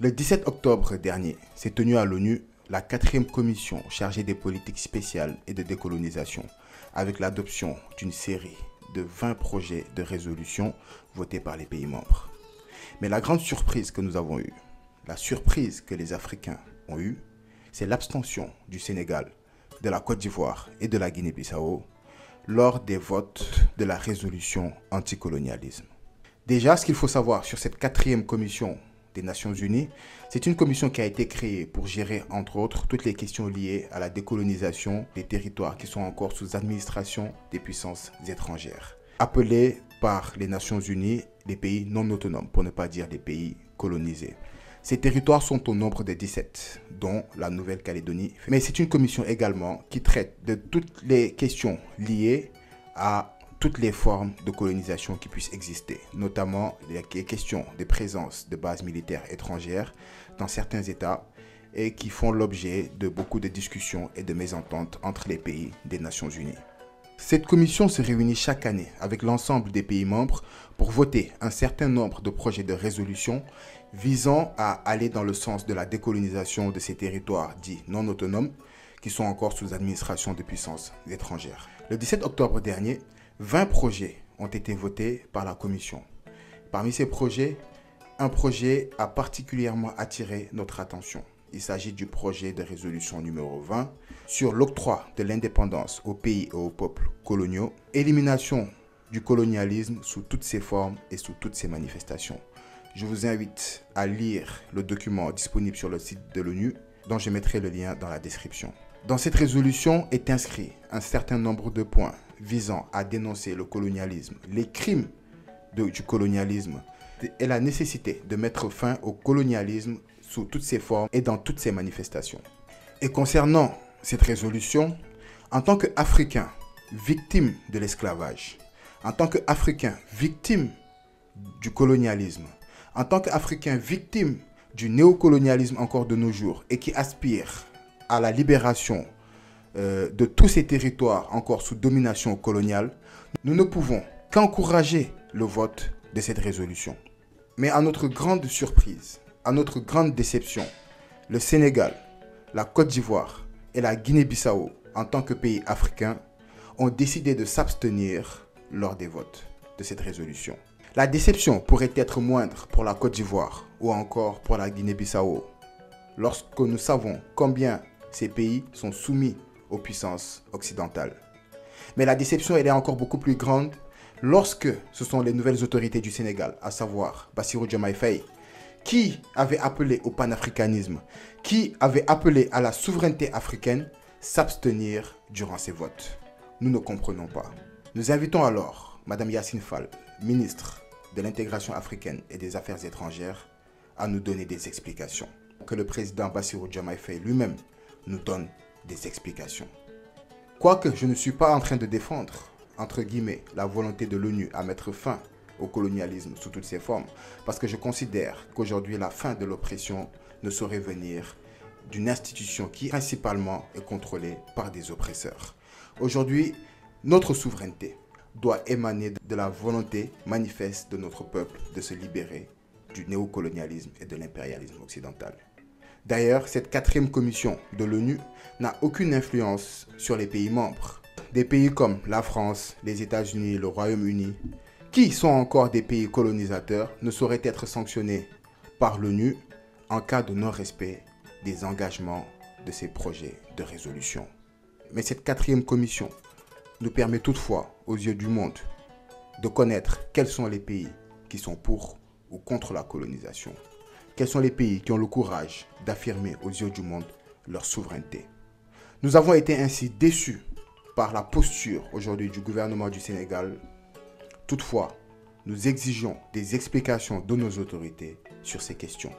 Le 17 octobre dernier s'est tenue à l'ONU la 4e commission chargée des politiques spéciales et de décolonisation, avec l'adoption d'une série de 20 projets de résolution votés par les pays membres. Mais la grande surprise que nous avons eue, la surprise que les Africains ont eue, c'est l'abstention du Sénégal, de la Côte d'Ivoire et de la Guinée-Bissau lors des votes de la résolution anticolonialisme. Déjà, ce qu'il faut savoir sur cette 4e commission des Nations Unies, c'est une commission qui a été créée pour gérer, entre autres, toutes les questions liées à la décolonisation des territoires qui sont encore sous administration des puissances étrangères. Appelée par les Nations Unies les pays non autonomes, pour ne pas dire les pays colonisés. Ces territoires sont au nombre de 17, dont la Nouvelle-Calédonie. Mais c'est une commission également qui traite de toutes les questions liées à toutes les formes de colonisation qui puissent exister, notamment les questions de présence de bases militaires étrangères dans certains États et qui font l'objet de beaucoup de discussions et de mésententes entre les pays des Nations Unies. Cette commission se réunit chaque année avec l'ensemble des pays membres pour voter un certain nombre de projets de résolution visant à aller dans le sens de la décolonisation de ces territoires dits non autonomes qui sont encore sous administration de puissances étrangères. Le 17 octobre dernier, 20 projets ont été votés par la Commission. Parmi ces projets, un projet a particulièrement attiré notre attention. Il s'agit du projet de résolution numéro 20 sur l'octroi de l'indépendance aux pays et aux peuples coloniaux, élimination du colonialisme sous toutes ses formes et sous toutes ses manifestations. Je vous invite à lire le document disponible sur le site de l'ONU, dont je mettrai le lien dans la description. Dans cette résolution est inscrit un certain nombre de points visant à dénoncer le colonialisme, les crimes du colonialisme et la nécessité de mettre fin au colonialisme sous toutes ses formes et dans toutes ses manifestations. Et concernant cette résolution, en tant qu'Africains victimes de l'esclavage, en tant qu'Africains victimes du colonialisme, en tant qu'Africains victimes du néocolonialisme encore de nos jours et qui aspirent à la libération de tous ces territoires encore sous domination coloniale, nous ne pouvons qu'encourager le vote de cette résolution. Mais à notre grande surprise, à notre grande déception, le Sénégal, la Côte d'Ivoire et la Guinée-Bissau, en tant que pays africains, ont décidé de s'abstenir lors des votes de cette résolution. La déception pourrait être moindre pour la Côte d'Ivoire ou encore pour la Guinée-Bissau, lorsque nous savons combien ces pays sont soumis aux puissances occidentales. Mais la déception elle est encore beaucoup plus grande lorsque ce sont les nouvelles autorités du Sénégal, à savoir Bassirou Diomaye Faye, qui avait appelé au panafricanisme, qui avait appelé à la souveraineté africaine, s'abstenir durant ces votes. Nous ne comprenons pas. Nous invitons alors Mme Yacine Fall, ministre de l'intégration africaine et des affaires étrangères, à nous donner des explications. Que le président Bassirou Diomaye Faye lui-même nous donne des explications. Quoique je ne suis pas en train de défendre, entre guillemets, la volonté de l'ONU à mettre fin au colonialisme sous toutes ses formes, parce que je considère qu'aujourd'hui la fin de l'oppression ne saurait venir d'une institution qui principalement est contrôlée par des oppresseurs. Aujourd'hui, notre souveraineté doit émaner de la volonté manifeste de notre peuple de se libérer du néocolonialisme et de l'impérialisme occidental. D'ailleurs, cette 4e commission de l'ONU n'a aucune influence sur les pays membres. Des pays comme la France, les États-Unis, le Royaume-Uni, qui sont encore des pays colonisateurs, ne sauraient être sanctionnés par l'ONU en cas de non-respect des engagements de ces projets de résolution. Mais cette 4e commission nous permet toutefois, aux yeux du monde, de connaître quels sont les pays qui sont pour ou contre la colonisation. Quels sont les pays qui ont le courage d'affirmer aux yeux du monde leur souveraineté. Nous avons été ainsi déçus par la posture aujourd'hui du gouvernement du Sénégal. Toutefois, nous exigeons des explications de nos autorités sur ces questions.